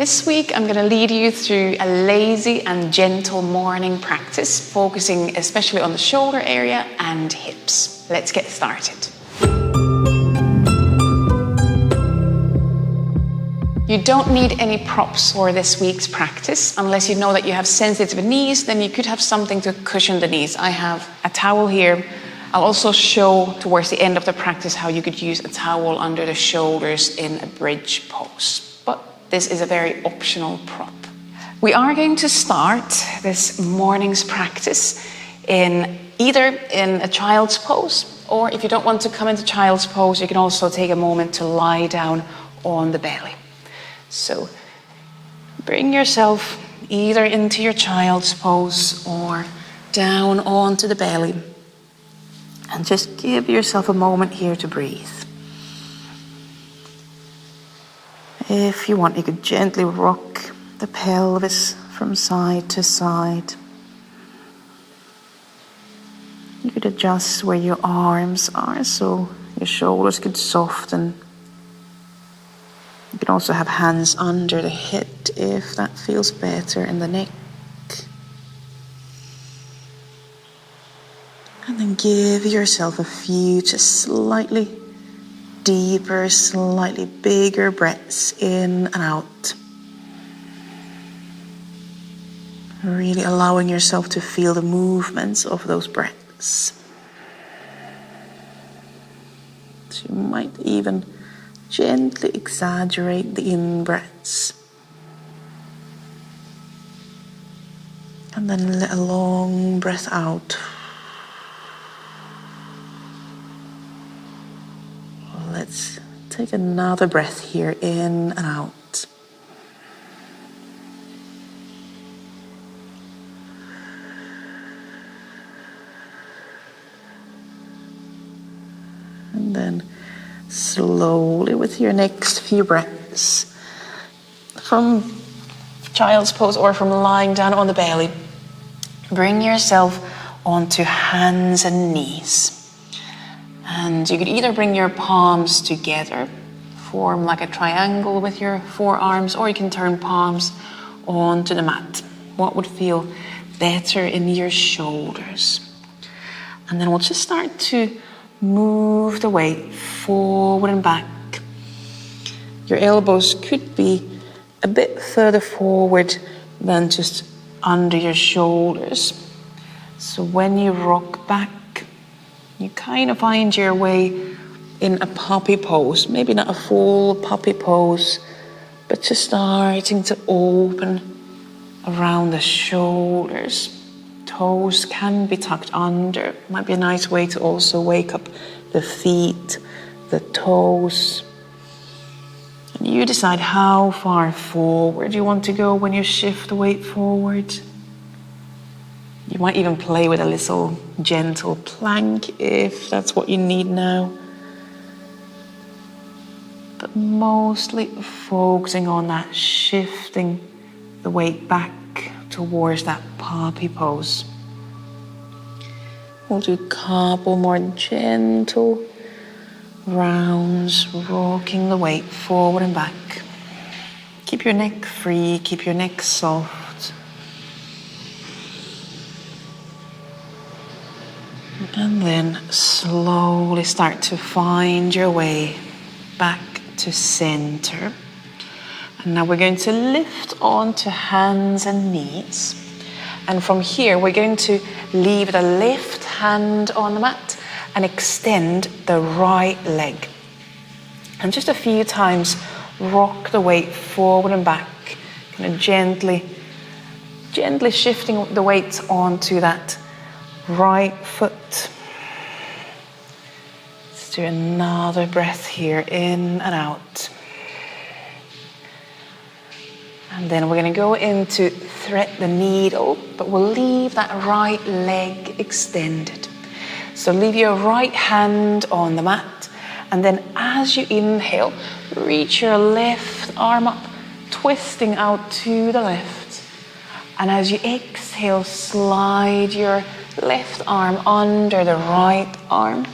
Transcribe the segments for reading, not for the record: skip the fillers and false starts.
This week, I'm going to lead you through a lazy and gentle morning practice, focusing especially on the shoulder area and hips. Let's get started. You don't need any props for this week's practice. Unless you know that you have sensitive knees, then you could have something to cushion the knees. I have a towel here. I'll also show towards the end of the practice how you could use a towel under the shoulders in a bridge pose. This is a very optional prop. We are going to start this morning's practice either in a child's pose, or if you don't want to come into child's pose, you can also take a moment to lie down on the belly. So bring yourself either into your child's pose or down onto the belly, and just give yourself a moment here to breathe. If you want, you could gently rock the pelvis from side to side. You could adjust where your arms are so your shoulders could soften. You can also have hands under the head if that feels better, in the neck. And then give yourself a few just slightly deeper, slightly bigger breaths in and out. Really allowing yourself to feel the movements of those breaths. So you might even gently exaggerate the in-breaths. And then let a long breath out. Let's take another breath here, in and out. And then slowly, with your next few breaths, from child's pose or from lying down on the belly, bring yourself onto hands and knees. And you could either bring your palms together, form like a triangle with your forearms, or you can turn palms onto the mat. What would feel better in your shoulders? And then we'll just start to move the weight forward and back. Your elbows could be a bit further forward than just under your shoulders. So when you rock back, you kind of find your way in a puppy pose. Maybe not a full puppy pose, but just starting to open around the shoulders. Toes can be tucked under. Might be a nice way to also wake up the feet, the toes. And you decide how far forward you want to go when you shift the weight forward. You might even play with a little gentle plank if that's what you need now. But mostly focusing on that, shifting the weight back towards that puppy pose. We'll do a couple more gentle rounds, rocking the weight forward and back. Keep your neck free, keep your neck soft. And then slowly start to find your way back to center. And now we're going to lift onto hands and knees. And from here, we're going to leave the left hand on the mat and extend the right leg. And just a few times, rock the weight forward and back, kind of gently shifting the weight onto that right foot. Let's do another breath here, in and out. And then we're going to go into thread the needle, but we'll leave that right leg extended. So leave your right hand on the mat, and then as you inhale, reach your left arm up, twisting out to the left. And as you exhale, slide your left arm under the right arm.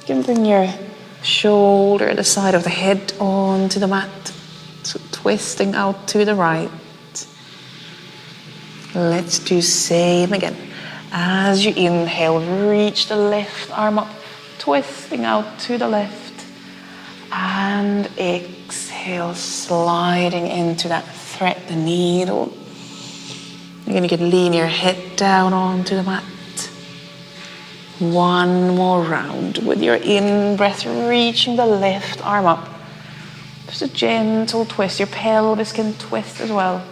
You can bring your shoulder, the side of the head, onto the mat. So twisting out to the right. Let's do same again. As you inhale, reach the left arm up, twisting out to the left. And exhale, sliding into that thread the needle. Again, you can lean your head down onto the mat. One more round with your in-breath, reaching the left arm up. Just a gentle twist. Your pelvis can twist as well.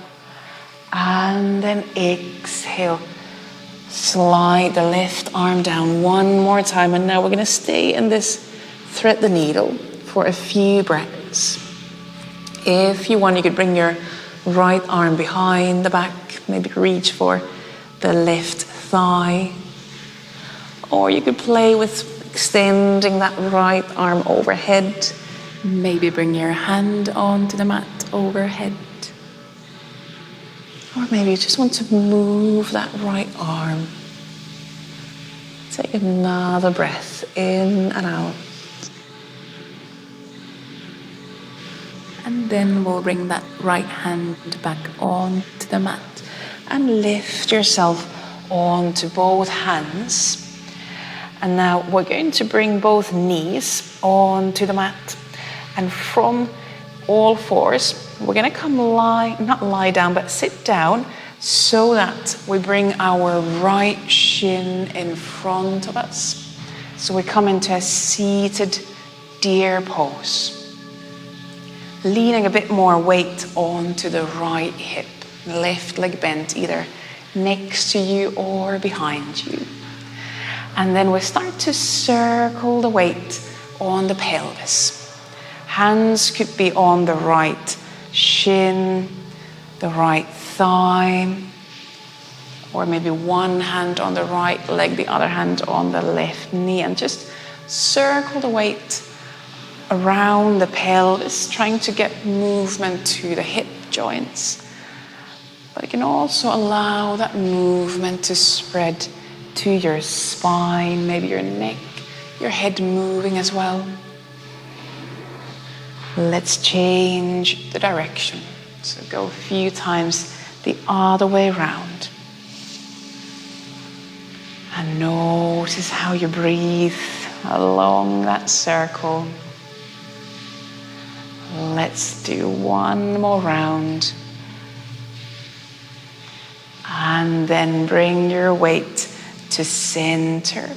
And then exhale. Slide the left arm down one more time. And now we're going to stay in this thread the needle for a few breaths. If you want, you could bring your right arm behind the back. Maybe reach for the left thigh. Or you could play with extending that right arm overhead. Maybe bring your hand onto the mat overhead. Or maybe you just want to move that right arm. Take another breath in and out. And then we'll bring that right hand back onto the mat and lift yourself onto both hands. And now we're going to bring both knees onto the mat. And from all fours, we're going to come not lie down, but sit down so that we bring our right shin in front of us. So we come into a seated deer pose. Leaning a bit more weight onto the right hip. Left leg bent either next to you or behind you. And then we start to circle the weight on the pelvis. Hands could be on the right shin, the right thigh, or maybe one hand on the right leg, the other hand on the left knee, and just circle the weight around the pelvis, trying to get movement to the hip joints. But you can also allow that movement to spread to your spine, maybe your neck, your head moving as well. Let's change the direction. So go a few times the other way around. And notice how you breathe along that circle. Let's do one more round. And then bring your weight to center.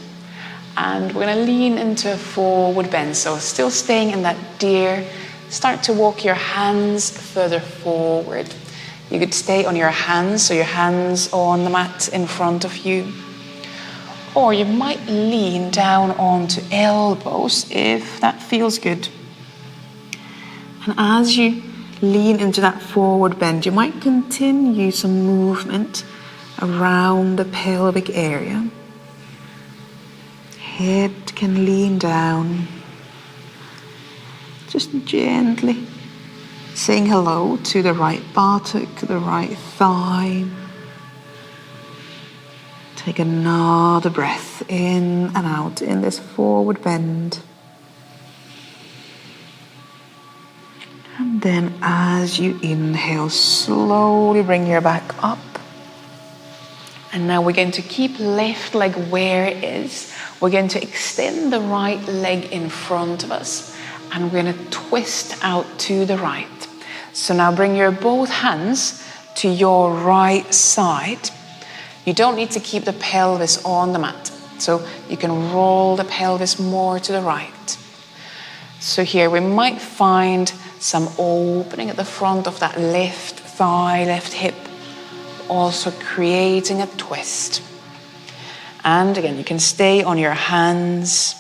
And we're going to lean into a forward bend. So still staying in that deer. Start to walk your hands further forward. You could stay on your hands, so your hands on the mat in front of you. Or you might lean down onto elbows if that feels good. And as you lean into that forward bend, you might continue some movement around the pelvic area. Head can lean down. Just gently saying hello to the right buttock, the right thigh. Take another breath in and out in this forward bend. And then as you inhale, slowly bring your back up. And now we're going to keep left leg where it is. We're going to extend the right leg in front of us. And we're going to twist out to the right. So now bring your both hands to your right side. You don't need to keep the pelvis on the mat. So you can roll the pelvis more to the right. So here we might find some opening at the front of that left thigh, left hip, also creating a twist. And again, you can stay on your hands.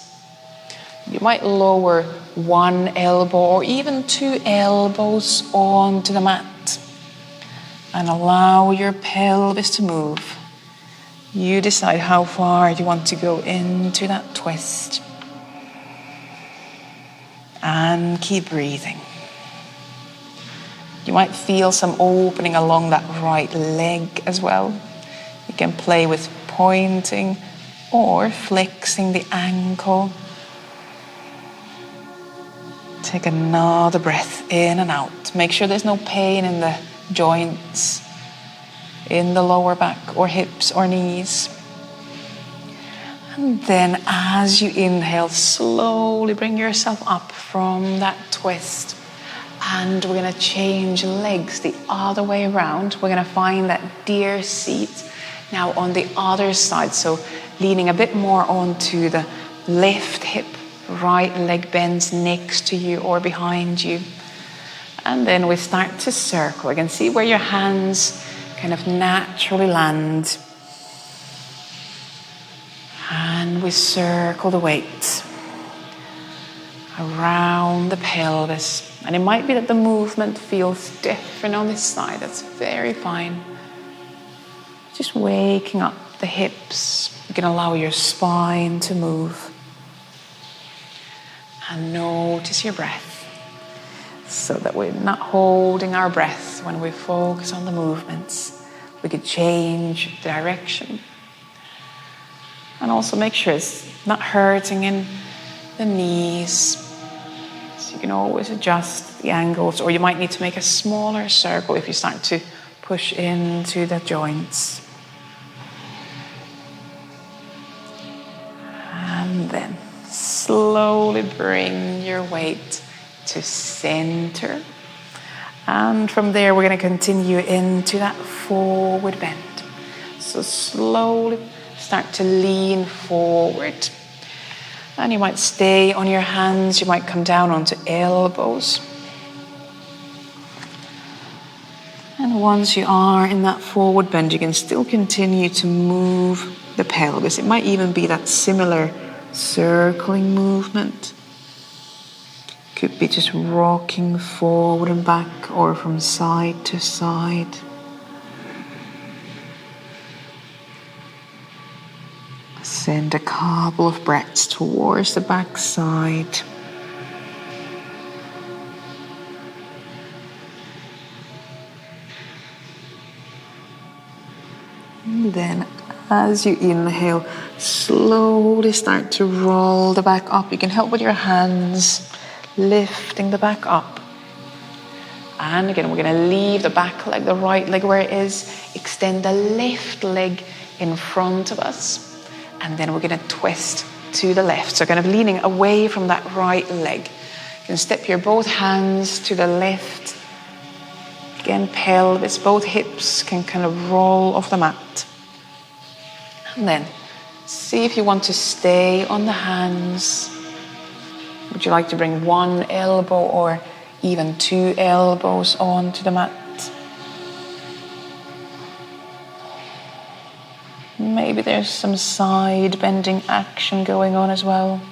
You might lower one elbow or even two elbows onto the mat and allow your pelvis to move. You decide how far you want to go into that twist. And keep breathing. You might feel some opening along that right leg as well. You can play with pointing or flexing the ankle. Take another breath in and out. Make sure there's no pain in the joints, in the lower back or hips or knees. And then as you inhale, slowly bring yourself up from that twist. And we're going to change legs the other way around. We're going to find that deer seat now on the other side. So leaning a bit more onto the left hip, right leg bends next to you or behind you. And then we start to circle. You can see where your hands kind of naturally land. And we circle the weight around the pelvis. And it might be that the movement feels different on this side. That's very fine. Just waking up the hips. You can allow your spine to move. And notice your breath, so that we're not holding our breath when we focus on the movements. We could change direction. And also make sure it's not hurting in the knees. So you can always adjust the angles, or you might need to make a smaller circle if you start to push into the joints. And then slowly bring your weight to center. And from there, we're going to continue into that forward bend. So slowly start to lean forward. And you might stay on your hands. You might come down onto elbows. And once you are in that forward bend, you can still continue to move the pelvis. It might even be that similar circling movement. Could be just rocking forward and back or from side to side. Send a couple of breaths towards the back side. And then as you inhale, slowly start to roll the back up. You can help with your hands, lifting the back up. And again, we're going to leave the back leg, the right leg where it is. Extend the left leg in front of us. And then we're going to twist to the left. So kind of leaning away from that right leg. You can step your both hands to the left. Again, pelvis, both hips can kind of roll off the mat. And then see if you want to stay on the hands. Would you like to bring one elbow or even two elbows onto the mat? Maybe there's some side bending action going on as well.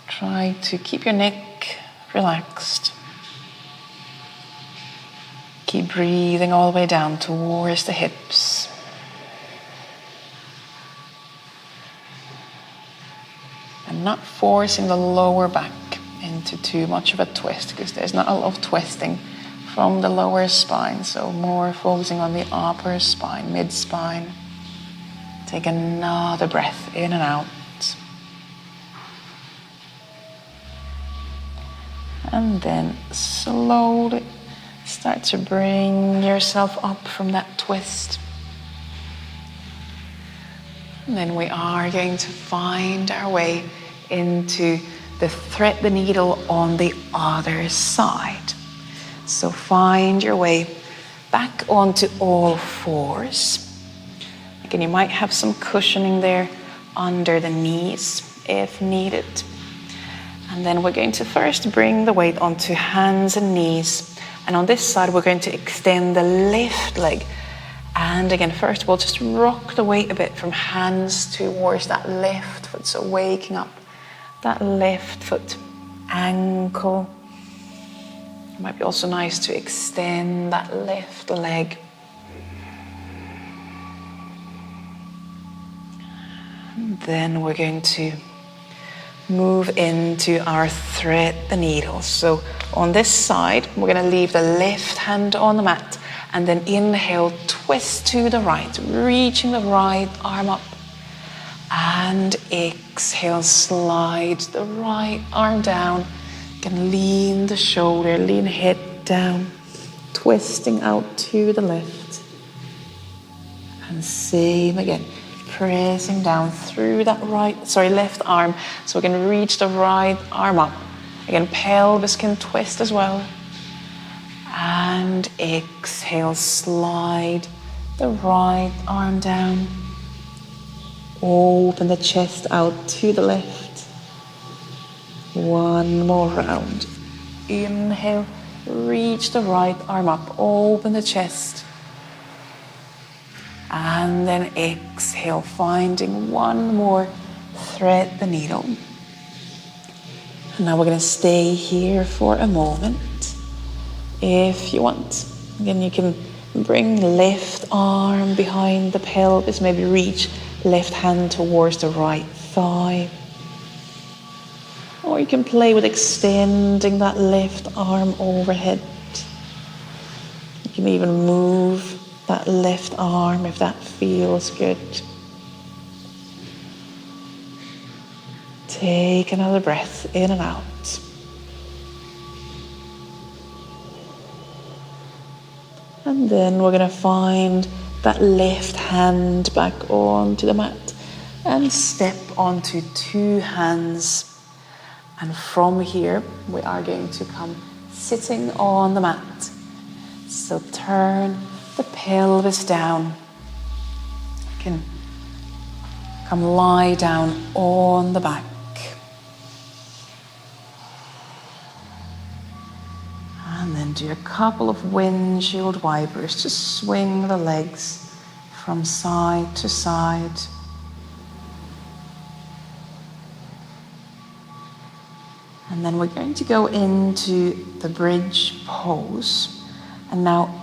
Try to keep your neck relaxed. Keep breathing all the way down towards the hips. And not forcing the lower back into too much of a twist, because there's not a lot of twisting from the lower spine, so more focusing on the upper spine, mid-spine. Take another breath in and out. And then slowly start to bring yourself up from that twist. And then we are going to find our way into the thread the needle on the other side. So find your way back onto all fours. Again, you might have some cushioning there under the knees if needed. And then we're going to first bring the weight onto hands and knees. And on this side, we're going to extend the left leg. And again, first we'll just rock the weight a bit from hands towards that left foot. So waking up that left foot, ankle. It might be also nice to extend that left leg. And then we're going to move into our thread the needle. So on this side, we're going to leave the left hand on the mat and then inhale, twist to the right, reaching the right arm up and exhale. exhale, slide the right arm down. You can lean the shoulder, lean head down, twisting out to the left. And same again, pressing down through that left arm, so we can reach the right arm up. Again, pelvis can twist as well. And exhale, slide the right arm down. Open the chest out to the left. One more round. Inhale, reach the right arm up, open the chest. And then exhale, finding one more, thread the needle. And now we're going to stay here for a moment. If you want, again, you can bring left arm behind the pelvis, maybe reach left hand towards the right thigh. Or you can play with extending that left arm overhead. You can even move that left arm if that feels good. Take another breath in and out. And then we're going to find that left hand back onto the mat and step onto two hands. And from here, we are going to come sitting on the mat. So turn the pelvis down. You can come lie down on the back. And then do a couple of windshield wipers to swing the legs from side to side. And then we're going to go into the bridge pose. And now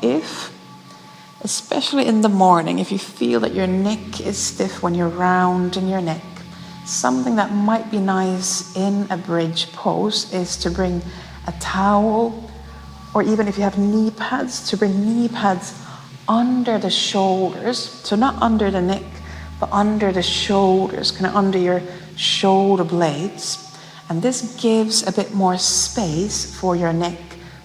especially in the morning, if you feel that your neck is stiff when you're rounding your neck, something that might be nice in a bridge pose is to bring a towel, or even if you have knee pads, to bring knee pads under the shoulders. So not under the neck, but under the shoulders, kind of under your shoulder blades. And this gives a bit more space for your neck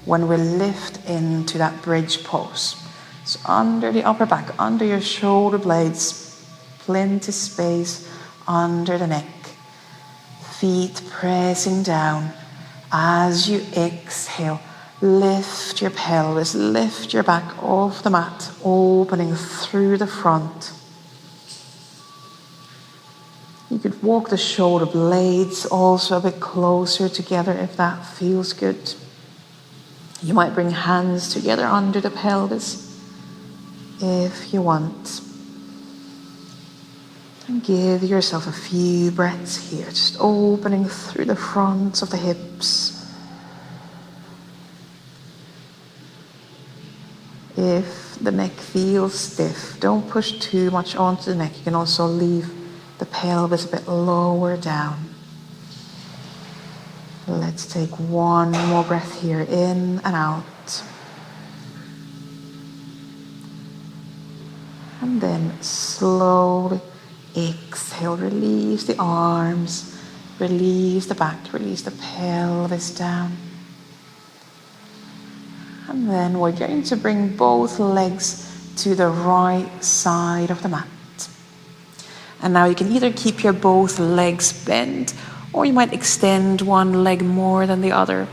when we lift into that bridge pose. So under the upper back, under your shoulder blades, plenty space under the neck. Feet pressing down. As you exhale, lift your pelvis, lift your back off the mat, opening through the front. You could walk the shoulder blades also a bit closer together if that feels good. You might bring hands together under the pelvis if you want. And give yourself a few breaths here, just opening through the fronts of the hips. If the neck feels stiff, don't push too much onto the neck. You can also leave the pelvis a bit lower down. Let's take one more breath here, in and out. And then slowly exhale, release the arms, release the back, release the pelvis down. And then we're going to bring both legs to the right side of the mat. And now you can either keep your both legs bent, or you might extend one leg more than the other.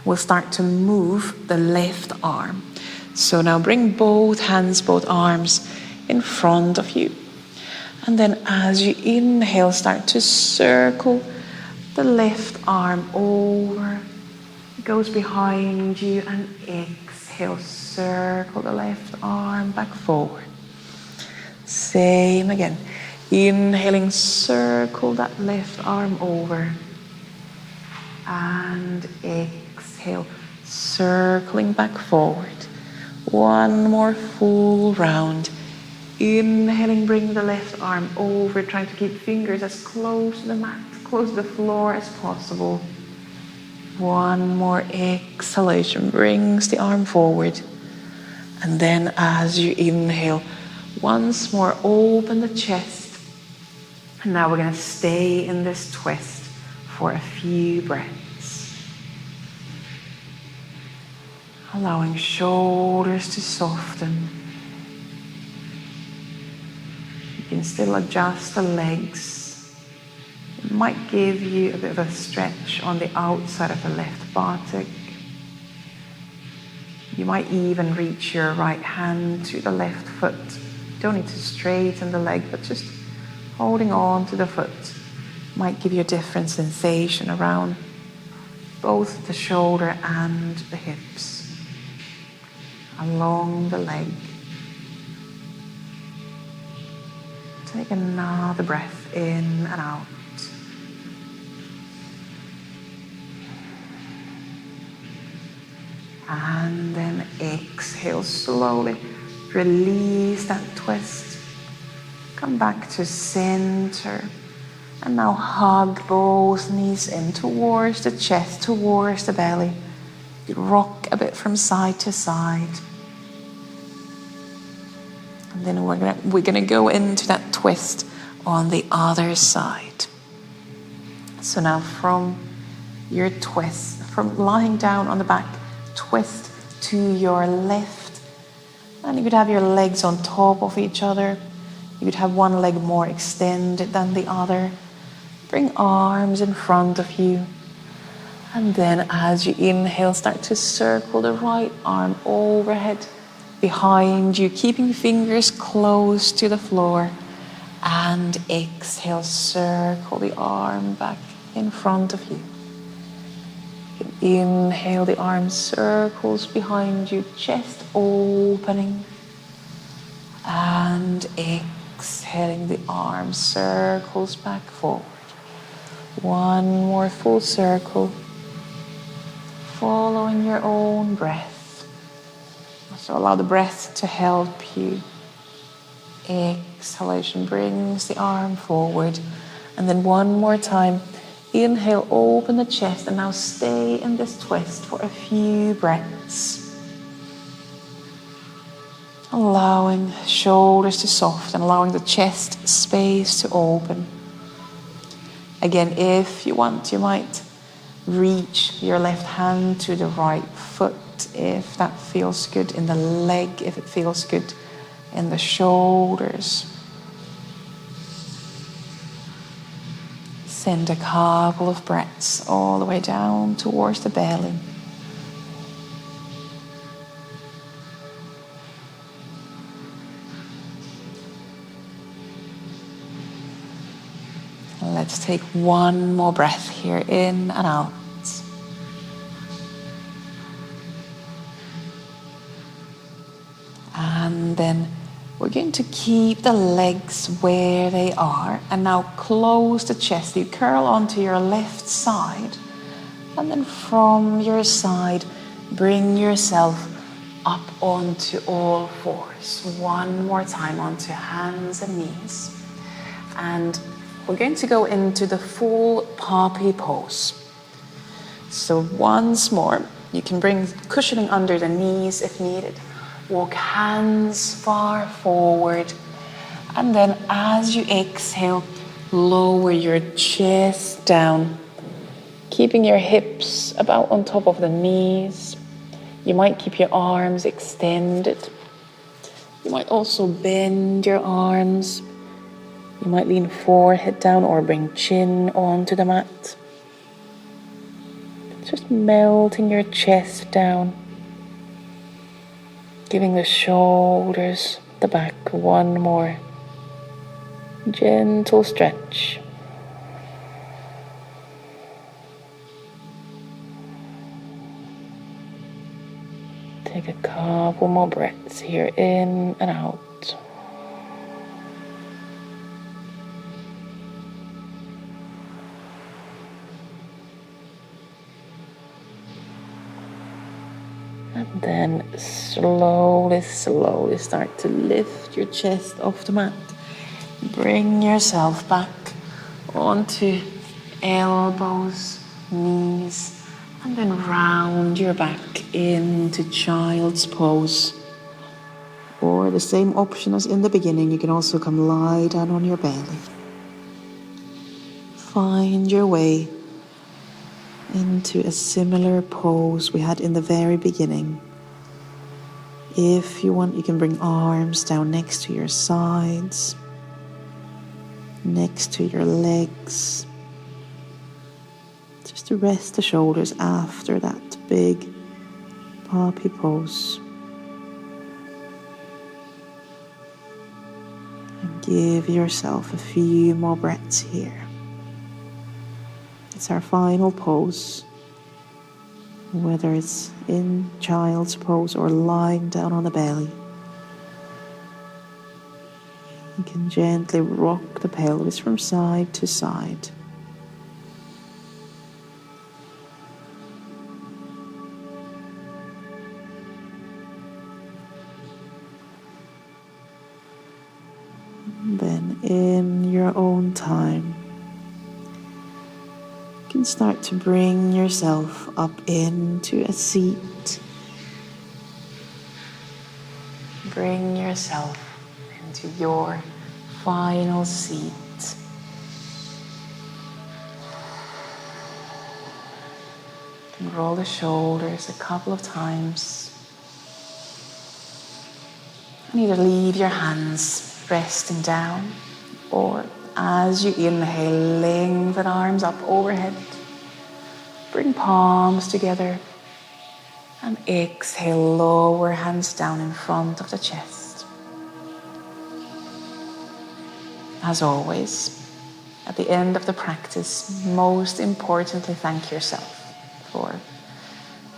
We'll start to move the left arm. So now bring both hands, both arms in front of you. And then as you inhale, start to circle the left arm over. It goes behind you, and exhale, circle the left arm back forward. Same again. Inhaling, circle that left arm over. And exhale, circling back forward. One more full round. Inhaling, bring the left arm over, trying to keep fingers as close to the mat, close to the floor as possible. One more exhalation brings the arm forward. And then as you inhale, once more open the chest And now we're going to stay in this twist for a few breaths. Allowing shoulders to soften. You can still adjust the legs. It might give you a bit of a stretch on the outside of the left buttock. You might even reach your right hand to the left foot. You don't need to straighten the leg, but just holding on to the foot might give you a different sensation around both the shoulder and the hips, along the leg. Take another breath in and out. And then exhale slowly. Release that twist. Come back to center. And now hug both knees in towards the chest, towards the belly. You rock a bit from side to side. And then we're gonna go into that twist on the other side. So now from your twist, from lying down on the back, twist to your left. And you could have your legs on top of each other. You could have one leg more extended than the other. Bring arms in front of you. And then as you inhale, start to circle the right arm overhead behind you, keeping fingers close to the floor. And exhale, circle the arm back in front of you. Inhale, the arm circles behind you, chest opening. And exhaling, the arm circles back forward. One more full circle, following your own breath. So allow the breath to help you. Exhalation brings the arm forward. And then one more time. Inhale, open the chest, and now stay in this twist for a few breaths. Allowing shoulders to soften, allowing the chest space to open. Again, if you want, you might reach your left hand to the right foot if that feels good, in the leg if it feels good, in the shoulders. Send a couple of breaths all the way down towards the belly. Let's take one more breath here, in and out. And then we're going to keep the legs where they are, and now close the chest. You curl onto your left side, and then from your side, bring yourself up onto all fours. One more time onto hands and knees. And we're going to go into the full poppy pose. So once more, you can bring cushioning under the knees if needed. Walk hands far forward. And then as you exhale, lower your chest down, keeping your hips about on top of the knees. You might keep your arms extended. You might also bend your arms. You might lean forehead down or bring chin onto the mat. Just melting your chest down. Giving the shoulders, the back, one more gentle stretch. Take a couple more breaths here, in and out. And then slowly start to lift your chest off the mat. Bring yourself back onto elbows, knees, and then round your back into child's pose. Or the same option as in the beginning, you can also come lie down on your belly. find your way into a similar pose we had in the very beginning. If you want, you can bring arms down next to your sides, next to your legs, just to rest the shoulders after that big poppy pose. And give yourself a few more breaths here. It's our final pose, whether it's in child's pose or lying down on the belly. You can gently rock the pelvis from side to side. And then in your own time, you can start to bring yourself up into a seat. Bring yourself into your final seat. You can roll the shoulders a couple of times. And either leave your hands resting down, or as you inhale, lengthen arms up overhead. Bring palms together. And exhale, lower hands down in front of the chest. As always, at the end of the practice, most importantly, thank yourself for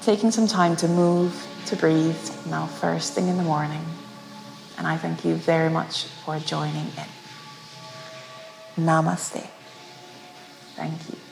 taking some time to move, to breathe, now first thing in the morning. And I thank you very much for joining in. Namaste. Thank you.